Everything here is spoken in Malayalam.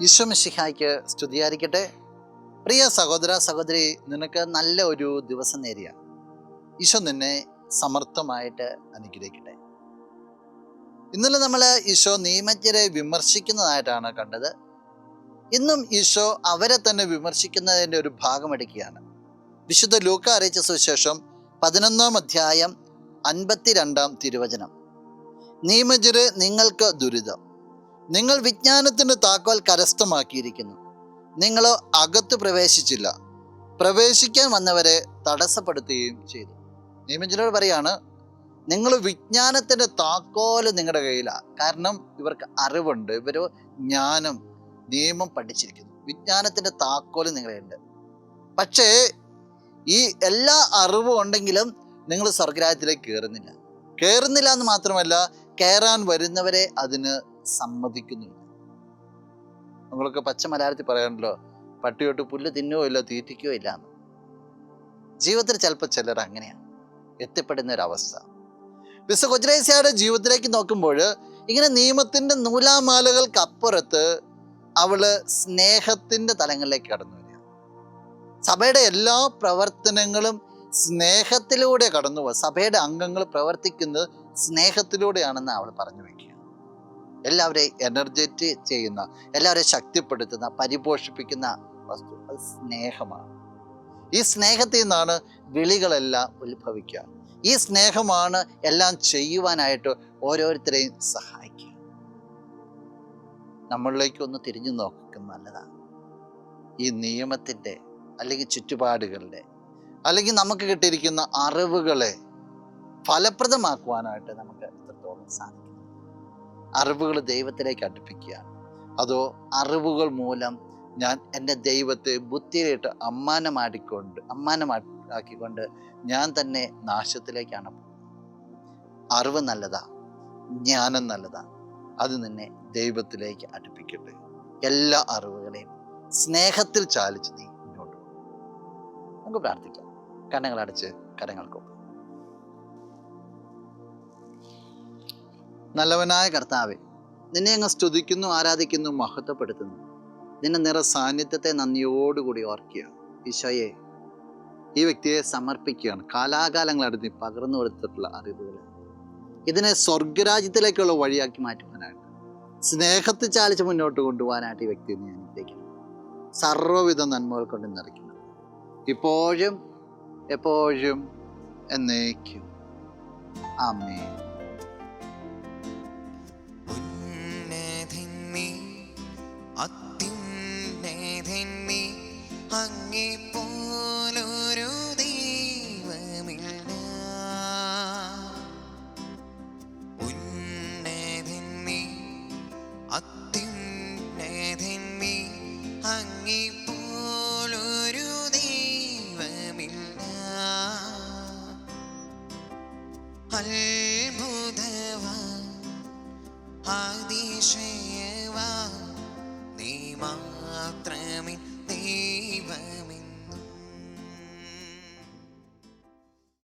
ഈശോ മിശിഹായ്ക്ക് സ്തുതിയായിരിക്കട്ടെ. പ്രിയ സഹോദര സഹോദരി, നിനക്ക് നല്ല ഒരു ദിവസം നേരിയ ഈശോ നിന്നെ സമർത്ഥമായിട്ട് അനുഗ്രഹിക്കട്ടെ. ഇന്നലെ നമ്മൾ ഈശോ നിയമജ്ഞരെ വിമർശിക്കുന്നതായിട്ടാണ് കണ്ടത്. ഇന്നും ഈശോ അവരെ തന്നെ വിമർശിക്കുന്നതിൻ്റെ ഒരു ഭാഗം എടുക്കുകയാണ്. വിശുദ്ധ ലൂക്ക അറിയിച്ച സുവിശേഷം 11-ാം അധ്യായം 52-ാം തിരുവചനം. നിയമജ്ഞരെ, നിങ്ങൾക്ക് ദുരിതം, നിങ്ങൾ വിജ്ഞാനത്തിൻ്റെ താക്കോൽ കരസ്ഥമാക്കിയിരിക്കുന്നു, നിങ്ങളോ അകത്ത് പ്രവേശിച്ചില്ല, പ്രവേശിക്കാൻ വന്നവരെ തടസ്സപ്പെടുത്തുകയും ചെയ്തു. നിയമജ്ഞരോട് പറയാണ്, നിങ്ങൾ വിജ്ഞാനത്തിൻ്റെ താക്കോൽ നിങ്ങളുടെ കയ്യിലാണ്. കാരണം ഇവർക്ക് അറിവുണ്ട്, ഇവർ ജ്ഞാനം, നിയമം പഠിച്ചിരിക്കുന്നു, വിജ്ഞാനത്തിൻ്റെ താക്കോൽ നിങ്ങളുണ്ട്. പക്ഷേ ഈ എല്ലാ അറിവും ഉണ്ടെങ്കിലും നിങ്ങൾ സ്വർഗ്ഗരാജ്യത്തിലേക്ക് കയറുന്നില്ല എന്ന് മാത്രമല്ല, കയറാൻ വരുന്നവരെ അതിന് സമ്മതിക്കുന്നില്ല. നമ്മളൊക്കെ പച്ച മലയാളത്തിൽ പറയാണല്ലോ, പട്ടിയോട്ട് പുല്ല് തിന്നുകയോ ഇല്ല, തീറ്റിക്കുകയോ ഇല്ല എന്ന്. ജീവിതത്തിൽ ചിലപ്പോൾ ചിലർ അങ്ങനെയാണ് എത്തിപ്പെടുന്ന ഒരവസ്ഥ. വിശുദ്ധ കൊച്ചുരേസ്യയുടെ ജീവിതത്തിലേക്ക് നോക്കുമ്പോൾ ഇങ്ങനെ നിയമത്തിൻ്റെ നൂലാമാലകൾക്കപ്പുറത്ത് അവള് സ്നേഹത്തിൻ്റെ തലങ്ങളിലേക്ക് കടന്നു വരിക. സഭയുടെ എല്ലാ പ്രവർത്തനങ്ങളും സ്നേഹത്തിലൂടെ കടന്നു പോകുക. സഭയുടെ അംഗങ്ങൾ പ്രവർത്തിക്കുന്നത് സ്നേഹത്തിലൂടെയാണെന്ന് അവൾ പറഞ്ഞു വയ്ക്കുക. എല്ലാവരെയും എനർജറ്റിക് ചെയ്യുന്ന, എല്ലാവരെയും ശക്തിപ്പെടുത്തുന്ന, പരിപോഷിപ്പിക്കുന്ന വസ്തു അത് സ്നേഹമാണ്. ഈ സ്നേഹത്തിൽ നിന്നാണ് വിളികളെല്ലാം ഉത്ഭവിക്കുക. ഈ സ്നേഹമാണ് എല്ലാം ചെയ്യുവാനായിട്ട് ഓരോരുത്തരെയും സഹായിക്കുക. നമ്മളിലേക്ക് ഒന്ന് തിരിഞ്ഞു നോക്കുക നല്ലതാണ്. ഈ നിയമത്തിൻ്റെ അല്ലെങ്കിൽ ചുറ്റുപാടുകളുടെ അല്ലെങ്കിൽ നമുക്ക് കിട്ടിയിരിക്കുന്ന അറിവുകളെ ഫലപ്രദമാക്കുവാനായിട്ട് നമുക്ക് എത്രത്തോളം സാധിക്കും. അറിവുകൾ ദൈവത്തിലേക്ക് അടുപ്പിക്കുകയാണ്, അതോ അറിവുകൾ മൂലം ഞാൻ എൻ്റെ ദൈവത്തെ ബുദ്ധിയിലിട്ട് അമ്മാനമാക്കിക്കൊണ്ട് ഞാൻ തന്നെ നാശത്തിലേക്കാണ് പോകുന്നത്? അറിവ് നല്ലതാ, ജ്ഞാനം നല്ലതാ, അത് നിന്നെ ദൈവത്തിലേക്ക് അടുപ്പിക്കട്ടെ. എല്ലാ അറിവുകളെയും സ്നേഹത്തിൽ ചാലിച്ച് നീ മുന്നോട്ട് പോകും. നമുക്ക് പ്രാർത്ഥിക്കാം. കണ്ണുകളടച്ച് കരങ്ങൾക്കൊപ്പം. നല്ലവനായ കർത്താവേ, നിന്നെ അങ്ങ് സ്തുതിക്കുന്നു, ആരാധിക്കുന്നു, മഹത്വപ്പെടുത്തുന്നു. നിന്റെ നിറ സാന്നിധ്യത്തെ നന്ദിയോടുകൂടി ഓർക്കുക. ഈശോയെ, ഈ വ്യക്തിയെ സമർപ്പിക്കുകയാണ്. കാലാകാലങ്ങളായിട്ട് നീ പകർന്നു കൊടുത്തിട്ടുള്ള അറിവുകൾ ഇതിനെ സ്വർഗരാജ്യത്തിലേക്കുള്ള വഴിയാക്കി മാറ്റുവാനായിട്ട്, സ്നേഹത്തിൽ ചാലിച്ച് മുന്നോട്ട് കൊണ്ടുപോകാനായിട്ട് ഈ വ്യക്തിയെ നീ അനുഗ്രഹിക്കുന്നു. സർവ്വവിധ നന്മകൾ കൊണ്ട് നിറയ്ക്കുന്നു, ഇപ്പോഴും എപ്പോഴും എന്നേക്കും. ആമേൻ. അങ്ങേപ്പോലൊരു ദൈവമില്ല, ഉന്നതൻ നീ, അത്യുന്നതൻ നീ, അങ്ങേപ്പോലൊരു ദൈവമില്ല. അത്ഭുതവാൻ, അതിശയവാൻ നീ